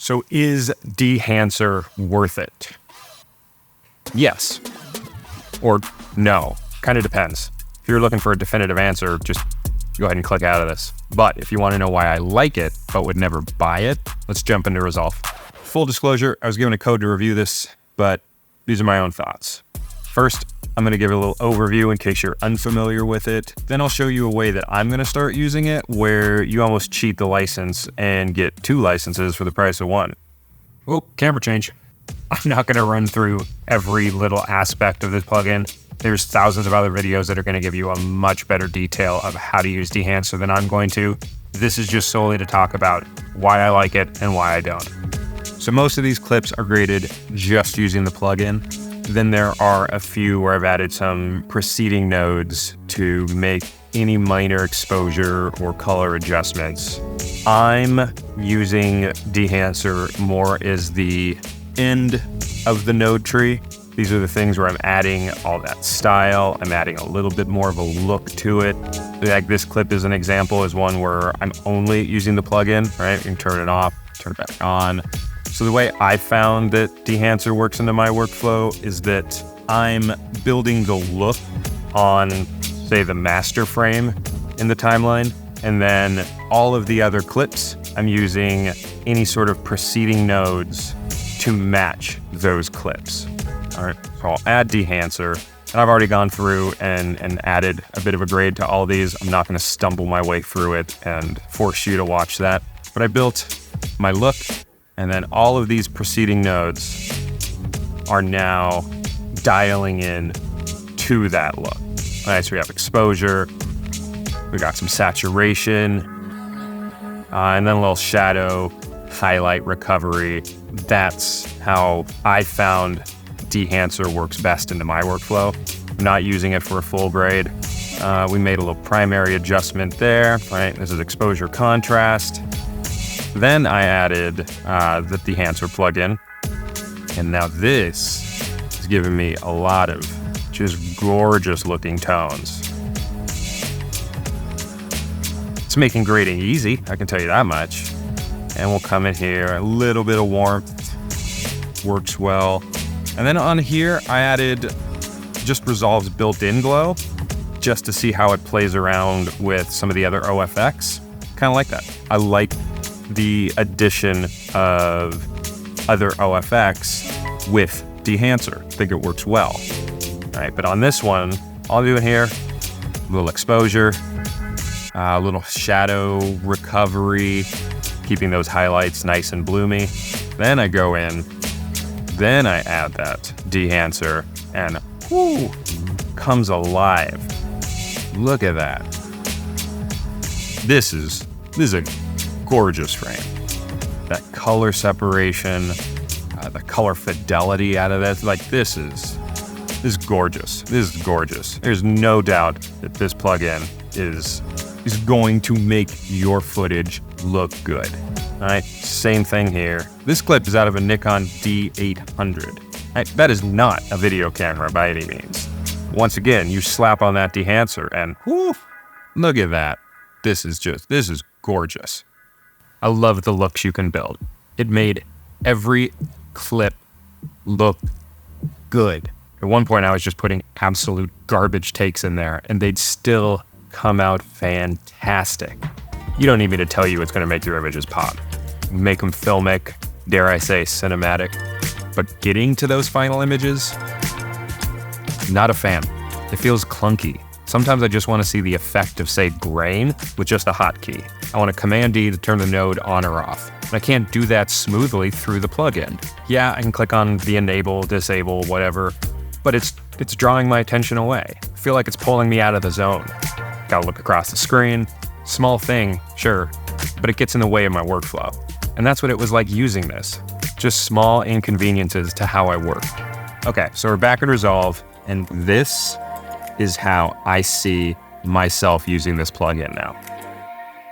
So is Dehancer worth it? Yes. Or no. Kind of depends. If you're looking for a definitive answer, just go ahead and click out of this. But if you want to know why I like it, but would never buy it, let's jump into Resolve. Full disclosure, I was given a code to review this, but these are my own thoughts. First, I'm going to give it a little overview in case you're unfamiliar with it. Then I'll show you a way that I'm going to start using it where you almost cheat the license and get 2 licenses for the price of 1. Oh, camera change. I'm not going to run through every little aspect of this plugin. There's thousands of other videos that are going to give you a much better detail of how to use Dehancer than I'm going to. This is just solely to talk about why I like it and why I don't. So most of these clips are graded just using the plugin. Then there are a few where I've added some preceding nodes to make any minor exposure or color adjustments. I'm using Dehancer more as the end of the node tree. These are the things where I'm adding all that style. I'm adding a little bit more of a look to it. Like this clip is an example, is one where I'm only using the plugin, right? You can turn it off, turn it back on. So the way I found that Dehancer works into my workflow is that I'm building the look on, say, the master frame in the timeline, and then all of the other clips, I'm using any sort of preceding nodes to match those clips. All right, so I'll add Dehancer, and I've already gone through and added a bit of a grade to all these. I'm not going to stumble my way through it and force you to watch that, but I built my look. And then all of these preceding nodes are now dialing in to that look. All right, so we have exposure, we got some saturation, and then a little shadow, highlight, recovery. That's how I found Dehancer works best into my workflow. I'm not using it for a full grade. We made a little primary adjustment there, right? This is exposure contrast. Then I added the Dehancer plugin, and now this is giving me a lot of just gorgeous looking tones. It's making grading easy, I can tell you that much. And we'll come in here, a little bit of warmth, works well. And then on here, I added just Resolve's built-in glow, just to see how it plays around with some of the other OFX. Kind of like that. I like the addition of other OFX with Dehancer. I think it works well. All right, but on this one, all I'm doing here, a little exposure, a little shadow recovery, keeping those highlights nice and bloomy. Then I go in, then I add that Dehancer, and whoo, comes alive. Look at that. This is a gorgeous frame. That color separation, the color fidelity out of this, like this is gorgeous. This is gorgeous. There's no doubt that this plugin is going to make your footage look good. All right, same thing here. This clip is out of a Nikon D800. Right, that is not a video camera by any means. Once again, you slap on that Dehancer and whoo, look at that. This is gorgeous. I love the looks you can build. It made every clip look good. At one point, I was just putting absolute garbage takes in there, and they'd still come out fantastic. You don't need me to tell you it's going to make your images pop. Make them filmic, dare I say cinematic. But getting to those final images, not a fan. It feels clunky. Sometimes I just want to see the effect of, say, grain with just a hotkey. I want to Command D to turn the node on or off. And I can't do that smoothly through the plugin. Yeah, I can click on the enable, disable, whatever, but it's drawing my attention away. I feel like it's pulling me out of the zone. Gotta look across the screen. Small thing, sure, but it gets in the way of my workflow. And that's what it was like using this. Just small inconveniences to how I work. Okay, so we're back in Resolve, and this is how I see myself using this plugin now.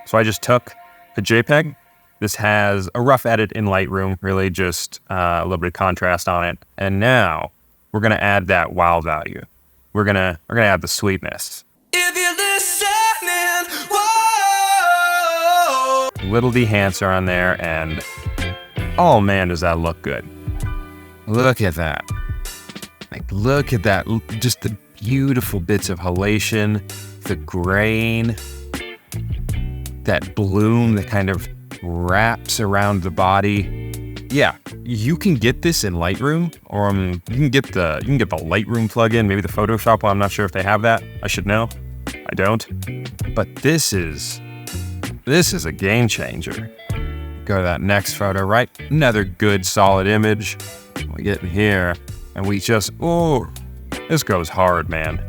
So I just took a JPEG. This has a rough edit in Lightroom, really just a little bit of contrast on it. And now we're gonna add that wow value. We're gonna add the sweetness. If you're listening, whoa! Little Dehancer on there, and Oh man, does that look good. Look at that. Like, look at that. Just the beautiful bits of halation, the grain, that bloom that kind of wraps around the body. Yeah, you can get this in Lightroom, or you can get the Lightroom plugin, maybe the Photoshop one. I'm not sure if they have that. I should know. I don't. But this is a game changer. Go to that next photo, right? Another good solid image. We get in here and we just, this goes hard, man.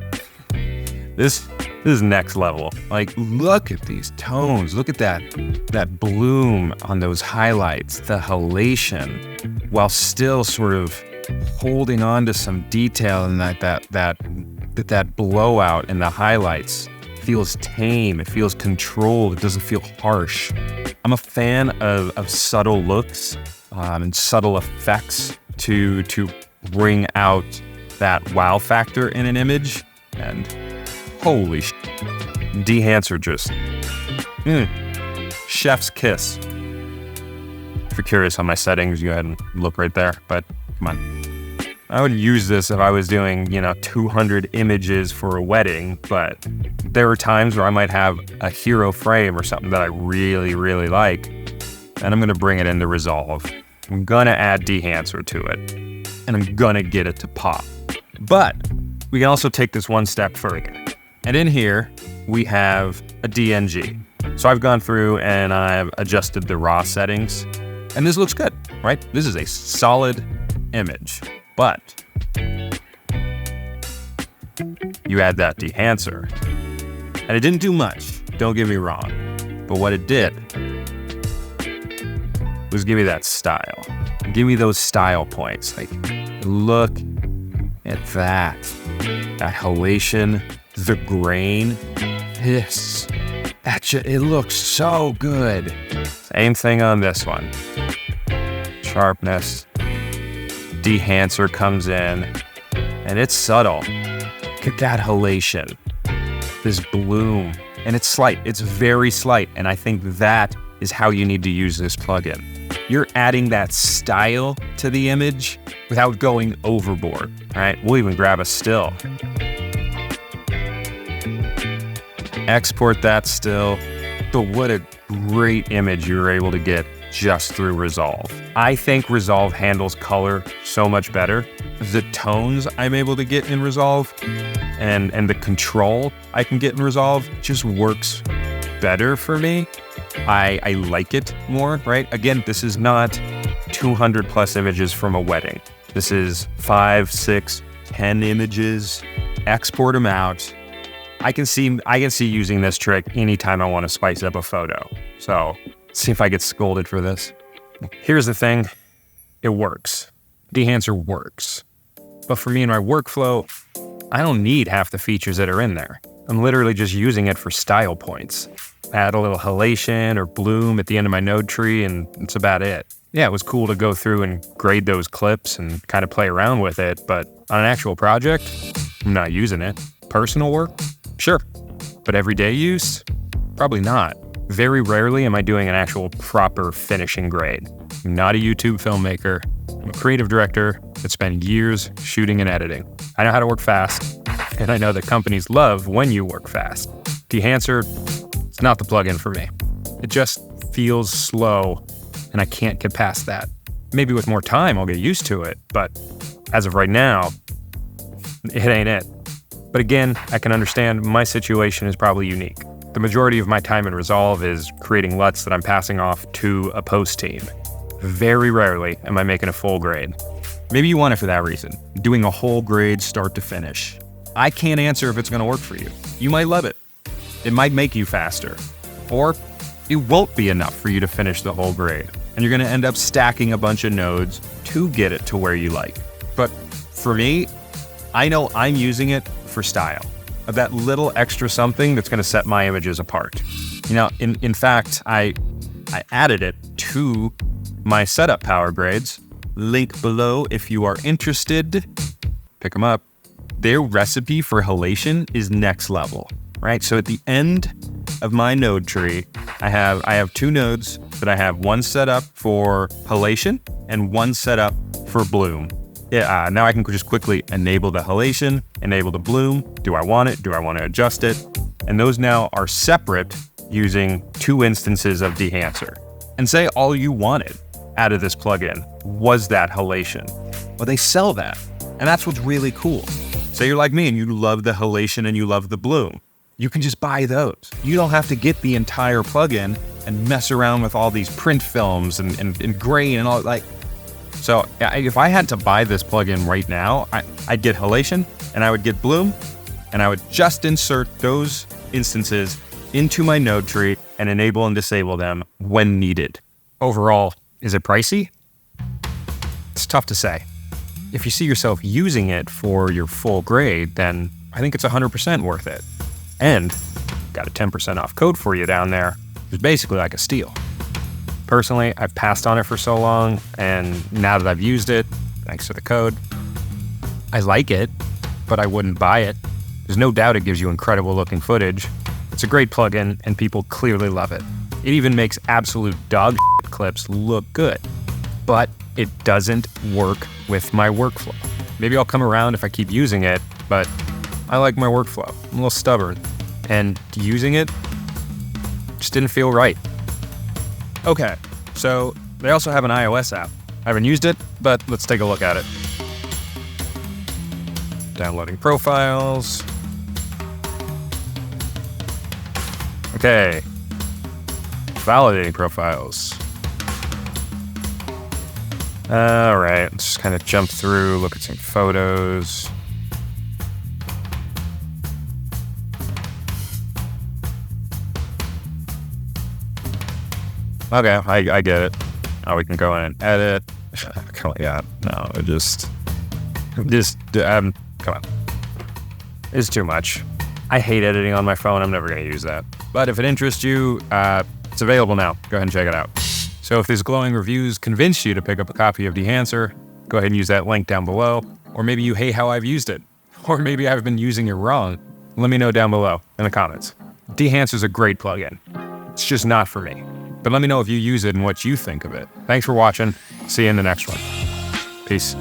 This is next level. Like, look at these tones. Look at that bloom on those highlights, the halation, while still sort of holding on to some detail, and that blowout in the highlights feels tame. It feels controlled. It doesn't feel harsh. I'm a fan of subtle looks and subtle effects to bring out that wow factor in an image. And holy Dehancer just chef's kiss. If you're curious on my settings, you go ahead and look right there. But come on. I would use this if I was doing, 200 images for a wedding, but there are times where I might have a hero frame or something that I really, really like, and I'm gonna bring it into Resolve. I'm gonna add Dehancer to it, and I'm gonna get it to pop. But we can also take this one step further. And in here, we have a DNG. So I've gone through and I've adjusted the raw settings, and this looks good, right? This is a solid image. But you add that Dehancer, and it didn't do much, don't get me wrong, but what it did was give me that style. Give me those style points. Like, look at that halation, the grain. It looks so good. Same thing on this one. Sharpness. Dehancer comes in, and it's subtle. Look at that halation, this bloom, and it's slight. It's very slight, and I think that is how you need to use this plugin. You're adding that style to the image without going overboard. All right, we'll even grab a still. Export that still. But what a great image you were able to get just through Resolve. I think Resolve handles color so much better. The tones I'm able to get in Resolve and the control I can get in Resolve just works better for me. I like it more, right? Again, this is not 200 plus images from a wedding. This is 5, 6, 10 images. Export them out. I can see using this trick anytime I want to spice up a photo. So see if I get scolded for this. Here's the thing, it works. Dehancer works. But for me and my workflow, I don't need half the features that are in there. I'm literally just using it for style points. Add a little halation or bloom at the end of my node tree, and that's about it. Yeah, it was cool to go through and grade those clips and kind of play around with it, but on an actual project, I'm not using it. Personal work? Sure. But everyday use? Probably not. Very rarely am I doing an actual proper finishing grade. I'm not a YouTube filmmaker. I'm a creative director that spent years shooting and editing. I know how to work fast, and I know that companies love when you work fast. Dehancer, it's not the plugin for me. It just feels slow, and I can't get past that. Maybe with more time, I'll get used to it, but as of right now, it ain't it. But again, I can understand my situation is probably unique. The majority of my time in Resolve is creating LUTs that I'm passing off to a post team. Very rarely am I making a full grade. Maybe you want it for that reason, doing a whole grade start to finish. I can't answer if it's gonna work for you. You might love it. It might make you faster. Or it won't be enough for you to finish the whole grade, and you're gonna end up stacking a bunch of nodes to get it to where you like. But for me, I know I'm using it for style. That little extra something that's gonna set my images apart. In fact, I added it to my setup power grades. Link below if you are interested. Pick them up. Their recipe for halation is next level, right? So at the end of my node tree, I have 2 nodes that I have one set up for halation and one set up for bloom. Yeah, now I can just quickly enable the halation, enable the bloom. Do I want it? Do I want to adjust it? And those now are separate using 2 instances of Dehancer. And say all you wanted out of this plugin was that halation. Well, they sell that. And that's what's really cool. Say you're like me and you love the halation and you love the bloom. You can just buy those. You don't have to get the entire plugin and mess around with all these print films and grain and all like. So if I had to buy this plugin right now, I'd get halation and I would get bloom and I would just insert those instances into my node tree and enable and disable them when needed. Overall, is it pricey? It's tough to say. If you see yourself using it for your full grade, then I think it's 100% worth it. And got a 10% off code for you down there. It's basically like a steal. Personally, I've passed on it for so long, and now that I've used it, thanks to the code, I like it, but I wouldn't buy it. There's no doubt it gives you incredible looking footage. It's a great plugin, and people clearly love it. It even makes absolute dog shit clips look good, but it doesn't work with my workflow. Maybe I'll come around if I keep using it, but I like my workflow. I'm a little stubborn, and using it just didn't feel right. Okay, so they also have an iOS app. I haven't used it, but let's take a look at it. Downloading profiles. Okay. Validating profiles. All right, let's just kind of jump through, look at some photos. Okay, I get it. Oh, we can go in and edit. Yeah, no, come on. It's too much. I hate editing on my phone. I'm never going to use that. But if it interests you, it's available now. Go ahead and check it out. So if these glowing reviews convince you to pick up a copy of Dehancer, go ahead and use that link down below. Or maybe you hate how I've used it. Or maybe I've been using it wrong. Let me know down below in the comments. Dehancer's a great plugin. It's just not for me. But let me know if you use it and what you think of it. Thanks for watching. See you in the next one. Peace.